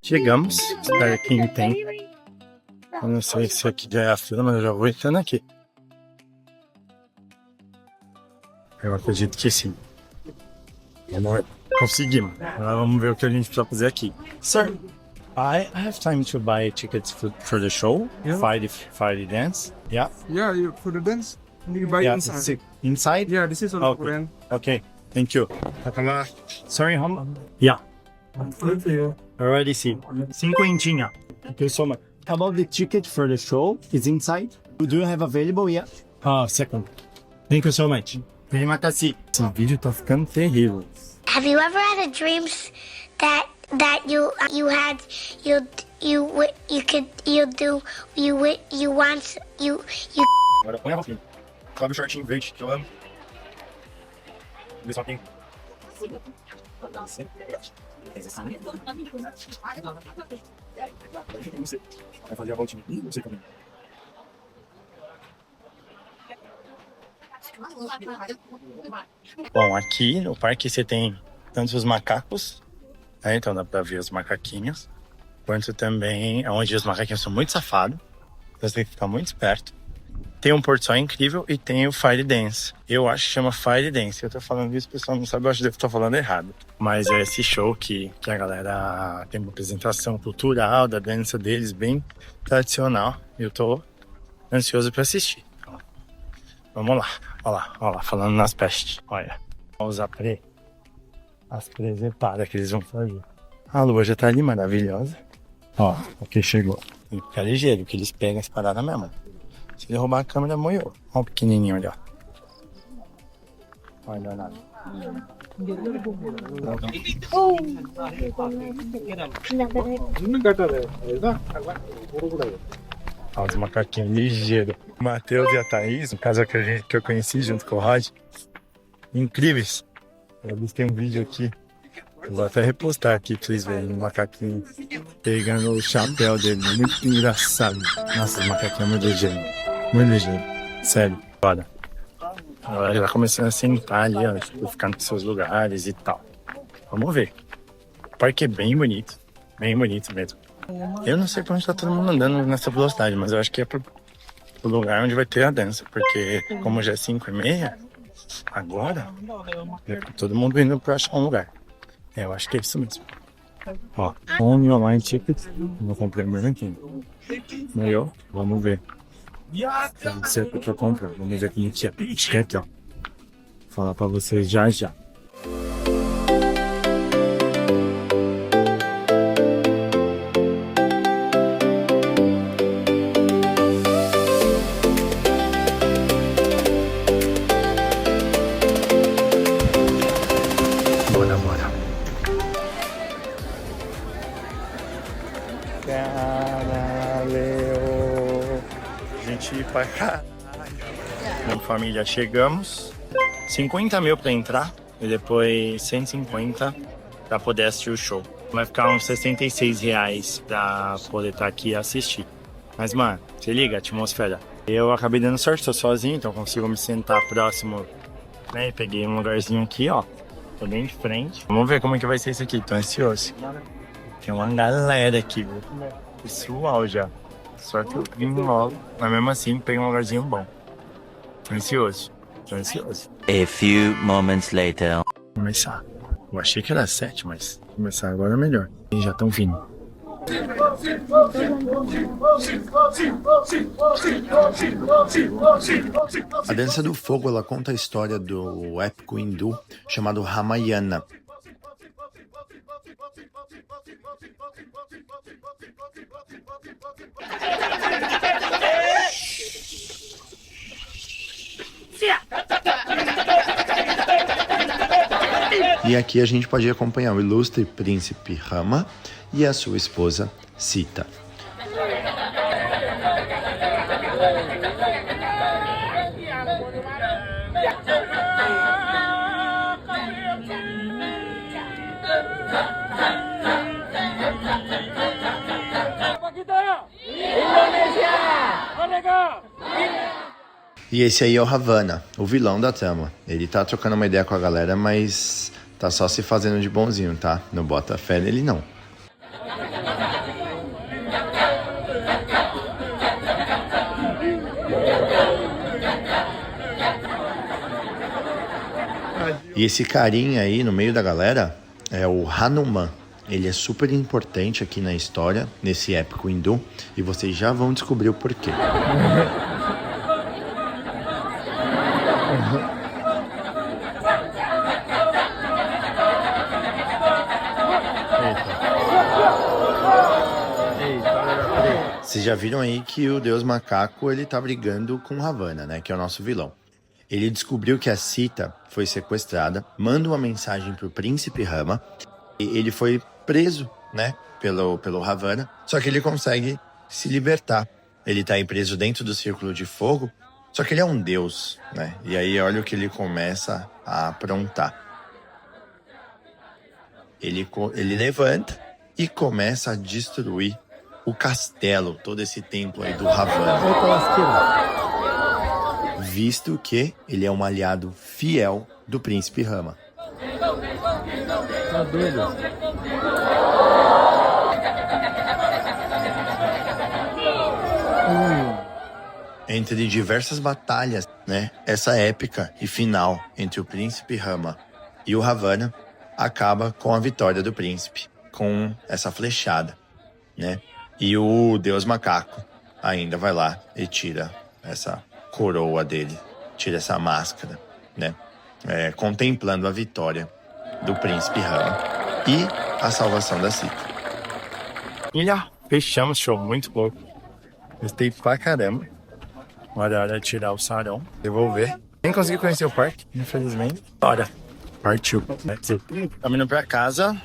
Chegamos, espero que tem. Eu não sei se aqui já é a fila, mas eu já vou entrando aqui. Eu acredito que sim. Conseguimos. Agora vamos ver o que a gente precisa fazer aqui. Sir, I have time to buy tickets for the show. Yeah. Friday dance. Yeah. Yeah, for the dance, you buy Yeah. inside. Inside? Yeah, this is on Okay. Korean. Okay. Thank you. Sorry, how much? Yeah. Good for you. Already see. Cinquentinha. Thank you so much. How about the ticket for the show? Is inside? Do you have available yet? Second. Thank you so much. Esse vídeo tá ficando terrível. Have you ever had a dreams that you Agora põe a roupinha. Sobe o shortinho verde que eu amo. Vê só tem. Vai fazer a voltinha. Não sei como. Bom, aqui no parque você tem tanto os macacos, né? Então dá pra ver os macaquinhos, quanto também onde os macaquinhos são muito safados, então você tem que ficar muito esperto. Tem um pôr do sol incrível e tem o Fire Dance. Eu acho que chama Fire Dance. Eu tô falando isso, o pessoal não sabe, eu acho que eu devo estar falando errado. Mas é esse show que a galera tem uma apresentação cultural da dança deles, bem tradicional. Eu tô ansioso pra assistir. Vamos lá, olha lá, falando nas pestes. Olha, os as presepadas que eles vão fazer. A lua já tá ali, maravilhosa. Ó, aqui chegou. E fica ligeiro, que eles pegam as paradas mesmo. Se ele roubar a câmera, moiou. Olha o pequenininho ali, ó. Olha nada. Olha os macaquinhos ligeiros. O Matheus e a Thaís, no caso que eu conheci junto com o Rod, incríveis. Eles têm um vídeo aqui. Eu vou até repostar aqui pra vocês verem. Um macaquinho pegando o chapéu dele. Muito engraçado. Nossa, os macaquinhos é muito ligeiro. Muito ligeiro. Sério. Olha. Agora já tá começando a sentar ali, ó. Tipo, ficar nos seus lugares e tal. Vamos ver. O parque é bem bonito. Bem bonito mesmo. Eu não sei pra onde tá todo mundo andando nessa velocidade, mas eu acho que é pro lugar onde vai ter a dança. Porque como já é 5h30, agora é todo mundo indo pra achar um lugar. Eu acho que é isso mesmo. Ó, online tickets. Vou comprar meu ranking. Melhor? Vamos ver. Não sei o que eu compro. Vamos ver como que é. Aqui, ó. Vou falar pra vocês já. Bora. Caralho. Gente pra caralho. Bom, família, chegamos. 50 mil pra entrar e depois 150 pra poder assistir o show. Vai ficar uns R$66 pra poder estar aqui e assistir. Mas, mano, se liga, a atmosfera. Eu acabei dando sorte, tô sozinho, então consigo me sentar próximo, né? Peguei um lugarzinho aqui, ó. Tô bem de frente. Vamos ver como é que vai ser isso aqui, tô ansioso. Tem uma galera aqui, viu? Pessoal já. Só que eu vim logo, mas mesmo assim peguei um lugarzinho bom. Tô ansioso. A few moments later. Começar. Eu achei que era 7, mas começar agora é melhor. E já estão vindo. A Dança do Fogo, ela conta a história do épico hindu chamado Ramayana. E aqui a gente pode acompanhar o ilustre príncipe Rama e a sua esposa Sita. E esse aí é o Ravana, o vilão da trama. Ele tá trocando uma ideia com a galera, mas tá só se fazendo de bonzinho, tá? Não bota fé nele, não. E esse carinha aí no meio da galera é o Hanuman. Ele é super importante aqui na história, nesse épico hindu, e vocês já vão descobrir o porquê. Vocês já viram aí que o Deus Macaco, ele tá brigando com Ravana, né? Que é o nosso vilão. Ele descobriu que a Sita foi sequestrada, manda uma mensagem pro príncipe Rama, e ele foi preso, né? Pelo Ravana, só que ele consegue se libertar. Ele tá aí preso dentro do Círculo de Fogo, só que ele é um deus, né? E aí olha o que ele começa a aprontar. Ele levanta e começa a destruir o castelo, todo esse templo aí do Ravana. Visto que ele é um aliado fiel do príncipe Rama. Entre diversas batalhas, né? Essa épica e final entre o príncipe Rama e o Ravana acaba com a vitória do príncipe, com essa flechada, né? E o Deus Macaco ainda vai lá e tira essa coroa dele, tira essa máscara, né? Contemplando a vitória do príncipe Rama e a salvação da Sita. E já fechamos o show, muito louco. Gostei pra caramba. Agora é hora de tirar o sarão, devolver. Nem consegui conhecer o parque, infelizmente. Bora, partiu. Estamos indo pra casa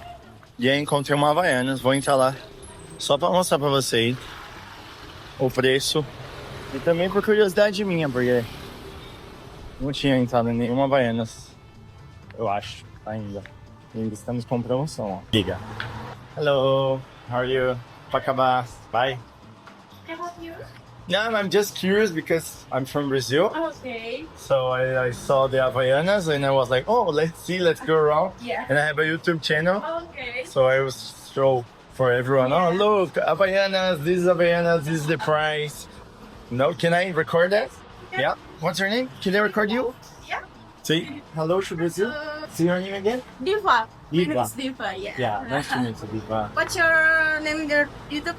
e aí encontrei uma Havaianas, vou entrar lá. Só pra mostrar pra vocês o preço e também por curiosidade minha, porque não tinha entrado em nenhuma Havaianas, eu acho, ainda. E ainda estamos com promoção, ó. Liga. Hello, how are you? Pacabas, bye. Can I help you? No, I'm just curious because I'm from Brazil. Okay. So I saw the Havaianas and I was like, oh, let's go around. Yeah. And I have a YouTube channel, Okay. so I was show for everyone. Oh, look, Havaianas, this is Havaianas, this is the price. No, can I record that? Yeah. What's your name? Can I record you? Yeah. Say hello to Brazil. See your name again? Diva. Diva. My name is Diva. Yeah. Yeah, nice to meet you, Diva. What's your name in your YouTube?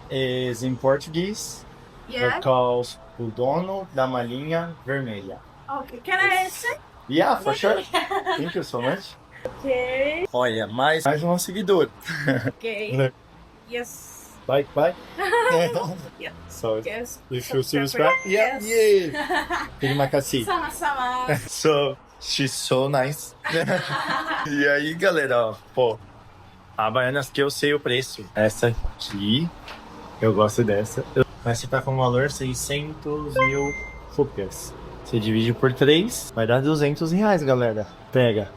Is in Portuguese. Yeah. It calls O Dono da Malinha Vermelha. Okay. Can I answer? Yeah, for sure. Thank you so much. Okay. Olha, mais um seguidor. Okay. Yes. Bye. Yeah. So, Yes. if you subscribe, Yes. yeah. Terima kasih. Sama-sama. So, she's so nice. E aí, galera, ó, pô, Havaianas que eu sei o preço. Essa aqui, eu gosto dessa. Essa tá com valor 600 mil rupias. Você divide por 3, vai dar 200 reais, galera. Pega.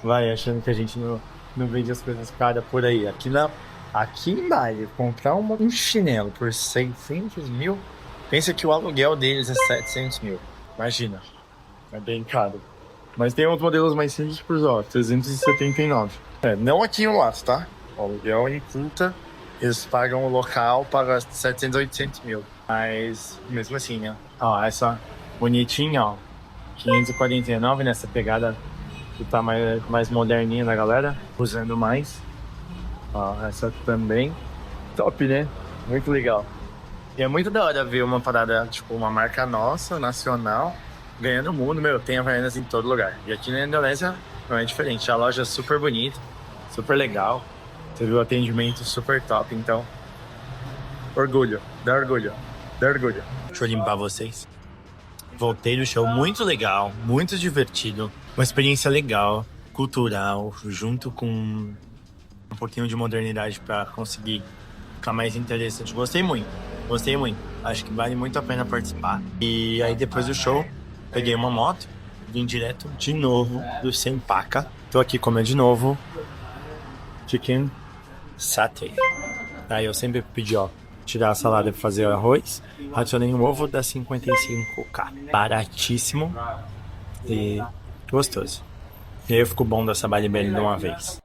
Vai achando que a gente não vende as coisas caras por aí. Aqui em Bali, comprar um chinelo por 600 mil, pensa que o aluguel deles é 700 mil. Imagina. É bem caro. Mas tem outros modelos mais simples por 379. Não aqui no Lato, tá? O aluguel em Punta, eles pagam o local, paga 700, 800 mil. Mas, mesmo assim, né? Ó, essa bonitinha, ó. 549 nessa pegada que tá mais moderninha da galera, usando mais. Ó, essa também. Top, né? Muito legal. E é muito da hora ver uma parada, tipo, uma marca nossa, nacional, ganhando o mundo, meu. Tem Havaianas em todo lugar. E aqui na Indonésia não é diferente. A loja é super bonita, super legal. Você viu o atendimento super top, então... Orgulho, dá orgulho, dá orgulho. Deixa eu limpar vocês. Voltei no show, muito legal, muito divertido. Uma experiência legal, cultural, junto com um pouquinho de modernidade pra conseguir ficar mais interessante. Gostei muito. Acho que vale muito a pena participar. E aí depois do show, peguei uma moto, vim direto de novo do Cempaka. Tô aqui comendo de novo chicken satay. Aí eu sempre pedi, ó, tirar a salada pra fazer arroz. Adicionei um ovo da 55k. Baratíssimo e gostoso. E aí eu fico bom dessa Bali Belly de uma vez.